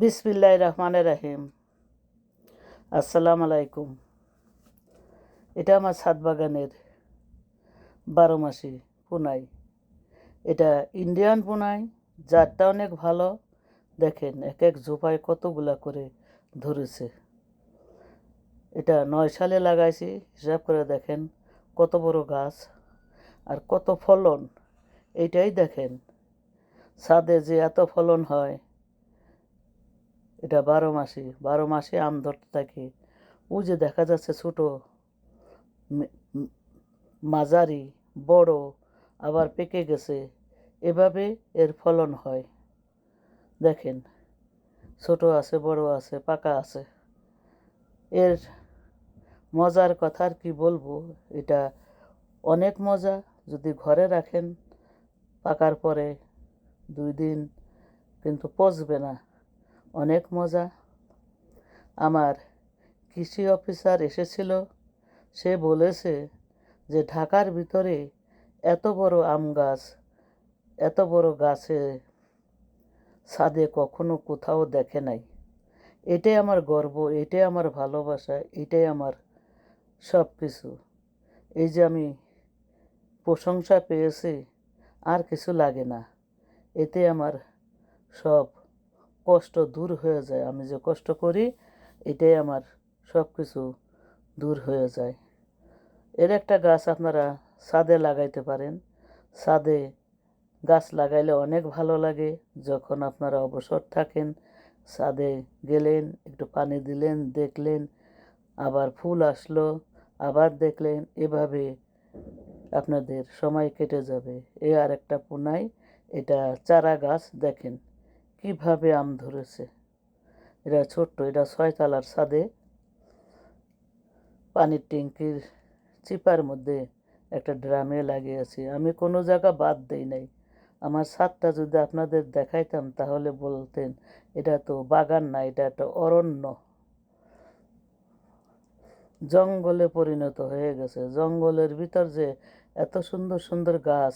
বিসমিল্লাহির রহমানির রহিম। আসসালামু আলাইকুম। এটা আমার ছাদ বাগানের 12 মাসি পুনাই। এটা ইন্ডিয়ান পুনাই, জাতটা অনেক ভালো। দেখেন এক এক ঝোপায় কতগুলা করে ধরেছে। এটা 9 সালে লাগাইছি, হিসাব করে দেখেন কত বড় গাছ আর কত ফলন। এইটাই দেখেন, ছাদে যে এত ফলন হয়। এটা 12 মাসে আম ধরতে থাকে। ওই যে দেখা যাচ্ছে ছোট, মাঝারি, বড়, আবার পেকে গেছে, এভাবে এর ফলন হয়। দেখেন ছোট আছে, বড় আছে, পাকা আছে। এর মজার কথা আর কি বলবো, এটা অনেক মজা। যদি ঘরে রাখেন পাকার পরে 2 দিন কিন্তু পচবে না, অনেক মজা। আমার কৃষি অফিসার এসেছিল, সে বলেছে যে ঢাকার ভিতরে এত বড় আম গাছ, এত বড় গাছে ছাদে কখনো কোথাও দেখে নাই। এটাই আমার গর্ব, এটাই আমার ভালোবাসা, এটাই আমার সব কিছু। এই যে আমি প্রশংসা পেয়েছি, আর কিছু লাগে না। এতে আমার সব কষ্ট দূর হয়ে যায়। আমি যে কষ্ট করি, এটাই আমার সব কিছু দূর হয়ে যায়। এর একটা গাছ আপনারা ছাদে লাগাইতে পারেন। ছাদে গাছ লাগাইলে অনেক ভালো লাগে। যখন আপনারা অবসর থাকেন, ছাদে গেলেন, একটু পানি দিলেন, দেখলেন, আবার ফুল আসলো, আবার দেখলেন, এভাবে আপনাদের সময় কেটে যাবে। এ আর একটা পুনাই, এটা চারা গাছ। দেখেন কিভাবে আম ধরেছে। এটা ছোট্ট, এটা 6 তলার ছাদে পানির ট্যাঙ্কির চিপার মধ্যে একটা ড্রামে লাগিয়েছি। আমি কোনো জায়গা বাদ দেই নাই। আমার ছাদটা যদি আপনাদের দেখাইতাম তাহলে বলতেন এটা তো বাগান না, এটা একটা অরণ্য, জঙ্গলে পরিণত হয়ে গেছে। জঙ্গলের ভিতর যে এত সুন্দর সুন্দর গাছ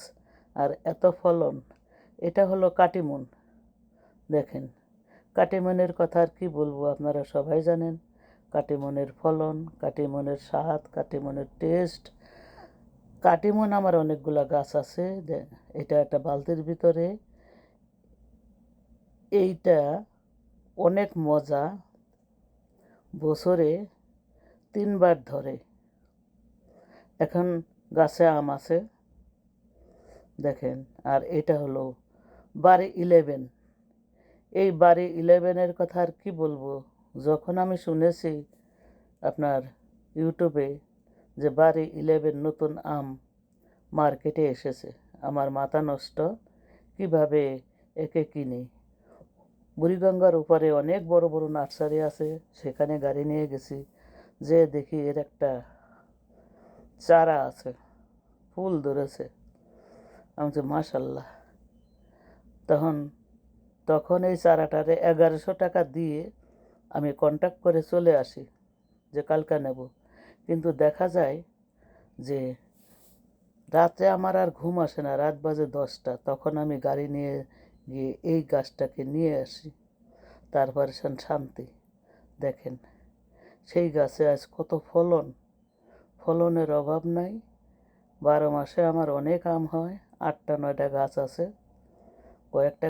আর এত ফলন, এটা হলো কাটিমন। দেখেন কাটিমনের কথা আর কি বলবো, আপনারা সবাই জানেন কাটিমনের ফলন, কাটিমনের স্বাদ, কাটিমনের টেস্ট। কাটিমন আমার অনেকগুলা গাছ আছে। এটা একটা বালতির ভিতরে। এইটা অনেক মজা, বছরে 3 বার ধরে। এখন গাছে আম আছে দেখেন। আর এটা হলো বাড়ি 11। এই বাড়ি 11-এর কথা আর কি বলবো। যখন আমি শুনেছি আপনার ইউটিউবে যে বাড়ি 11 নতুন আম মার্কেটে এসেছে, আমার মাথা নষ্ট। কিভাবে একে কিনি। বুড়িগঙ্গার উপরে অনেক বড় বড় নার্সারি আছে, সেখানে গাড়ি নিয়ে গেছি, যে দেখি এর একটা চারা আছে, ফুল ধরেছে। আমি বলছি মাশাল্লাহ। তখন তখন এই চারাটারে 1100 টাকা দিয়ে আমি কন্ট্যাক্ট করে চলে আসি যে কালকে নেব। কিন্তু দেখা যায় যে রাতে আমার আর ঘুম আসে না, রাত বাজে 10টা, তখন আমি গাড়ি নিয়ে গিয়ে এই গাছটাকে নিয়ে আসি। তারপরে শান্তি। দেখেন সেই গাছে আজ কত ফলন, ফলনের অভাব নাই। 12 মাসে আমার অনেক আম হয়। 8টা 9টা গাছ আছে, কয়েকটা